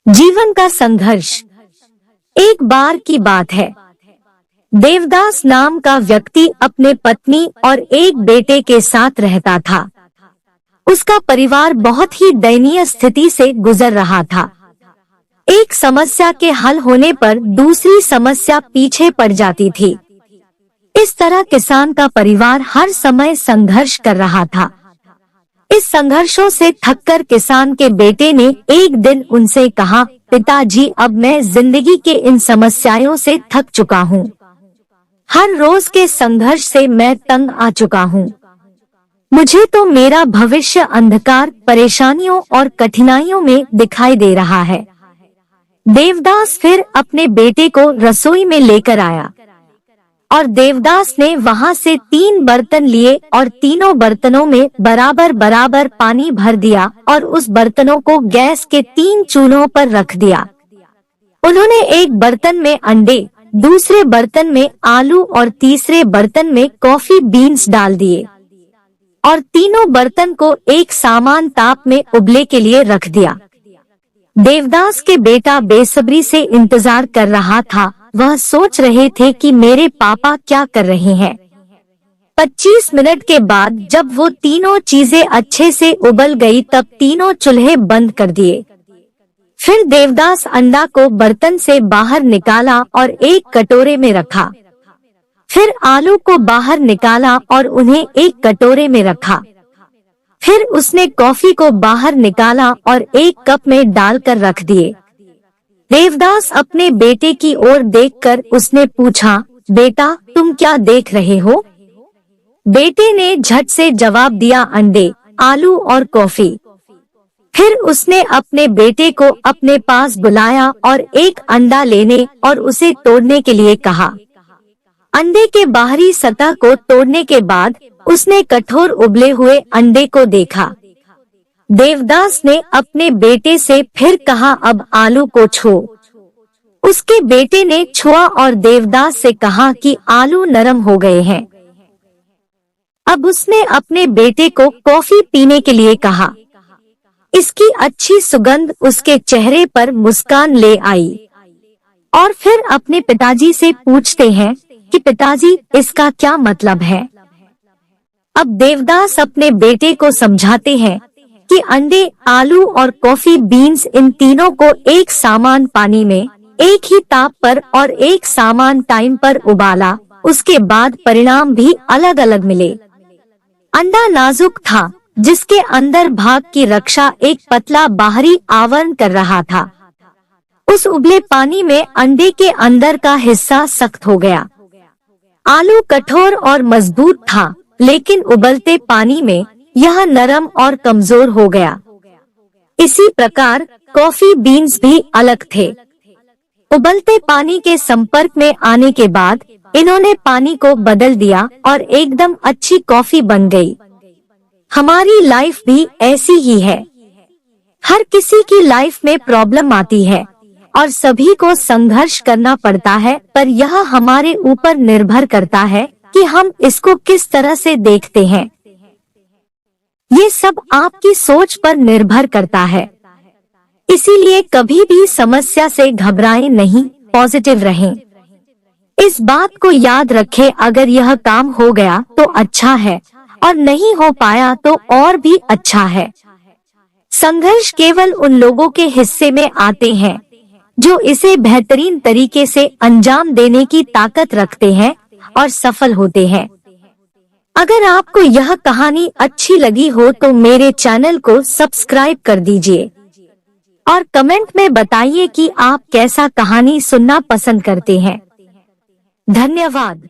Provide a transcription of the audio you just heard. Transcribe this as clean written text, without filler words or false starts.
जीवन का संघर्ष। एक बार की बात है, देवदास नाम का व्यक्ति अपने पत्नी और एक बेटे के साथ रहता था। उसका परिवार बहुत ही दयनीय स्थिति से गुजर रहा था। एक समस्या के हल होने पर दूसरी समस्या पीछे पड़ जाती थी। इस तरह किसान का परिवार हर समय संघर्ष कर रहा था। इस संघर्षों से थककर किसान के बेटे ने एक दिन उनसे कहा, पिताजी, अब मैं जिंदगी के इन समस्याओं से थक चुका हूँ। हर रोज के संघर्ष से मैं तंग आ चुका हूँ। मुझे तो मेरा भविष्य अंधकार, परेशानियों और कठिनाइयों में दिखाई दे रहा है। देवदास फिर अपने बेटे को रसोई में लेकर आया और देवदास ने वहां से 3 बर्तन लिए और तीनों बर्तनों में बराबर बराबर पानी भर दिया और उस बर्तनों को गैस के 3 चूल्हों पर रख दिया। उन्होंने एक बर्तन में अंडे, दूसरे बर्तन में आलू और तीसरे बर्तन में कॉफी बीन्स डाल दिए और तीनों बर्तन को एक समान ताप में उबले के लिए रख दिया। देवदास के बेटा बेसब्री से इंतजार कर रहा था। वह सोच रहे थे कि मेरे पापा क्या कर रहे हैं। 25 मिनट के बाद जब वो तीनों चीजें अच्छे से उबल गई तब तीनों चूल्हे बंद कर दिए। फिर देवदास अंडा को बर्तन से बाहर निकाला और एक कटोरे में रखा। फिर आलू को बाहर निकाला और उन्हें एक कटोरे में रखा। फिर उसने कॉफी को बाहर निकाला और एक कप में डालकर रख दिए। देवदास अपने बेटे की ओर देखकर उसने पूछा, बेटा, तुम क्या देख रहे हो? बेटे ने झट से जवाब दिया, अंडे, आलू और कॉफी। फिर उसने अपने बेटे को अपने पास बुलाया और एक अंडा लेने और उसे तोड़ने के लिए कहा। अंडे के बाहरी सतह को तोड़ने के बाद उसने कठोर उबले हुए अंडे को देखा। देवदास ने अपने बेटे से फिर कहा, अब आलू को छू। उसके बेटे ने छुआ और देवदास से कहा कि आलू नरम हो गए हैं। अब उसने अपने बेटे को कॉफी पीने के लिए कहा। इसकी अच्छी सुगंध उसके चेहरे पर मुस्कान ले आई और फिर अपने पिताजी से पूछते हैं कि पिताजी, इसका क्या मतलब है? अब देवदास अपने बेटे को समझाते हैं कि अंडे, आलू और कॉफी बीन्स, इन तीनों को एक समान पानी में, एक ही ताप पर और एक समान टाइम पर उबाला। उसके बाद परिणाम भी अलग अलग मिले। अंडा नाजुक था, जिसके अंदर भाग की रक्षा एक पतला बाहरी आवरण कर रहा था। उस उबले पानी में अंडे के अंदर का हिस्सा सख्त हो गया। आलू कठोर और मजबूत था, लेकिन उबलते पानी में यह नरम और कमजोर हो गया। इसी प्रकार कॉफी बीन्स भी अलग थे। उबलते पानी के संपर्क में आने के बाद इन्होंने पानी को बदल दिया और एकदम अच्छी कॉफी बन गई। हमारी लाइफ भी ऐसी ही है। हर किसी की लाइफ में प्रॉब्लम आती है और सभी को संघर्ष करना पड़ता है, पर यह हमारे ऊपर निर्भर करता है कि हम इसको किस तरह से देखते हैं। ये सब आपकी सोच पर निर्भर करता है। इसीलिए कभी भी समस्या से घबराएं नहीं, पॉजिटिव रहें। इस बात को याद रखें, अगर यह काम हो गया तो अच्छा है और नहीं हो पाया तो और भी अच्छा है। संघर्ष केवल उन लोगों के हिस्से में आते हैं जो इसे बेहतरीन तरीके से अंजाम देने की ताकत रखते हैं और सफल होते हैं। अगर आपको यह कहानी अच्छी लगी हो तो मेरे चैनल को सब्सक्राइब कर दीजिए और कमेंट में बताइए कि आप कैसा कहानी सुनना पसंद करते हैं। धन्यवाद।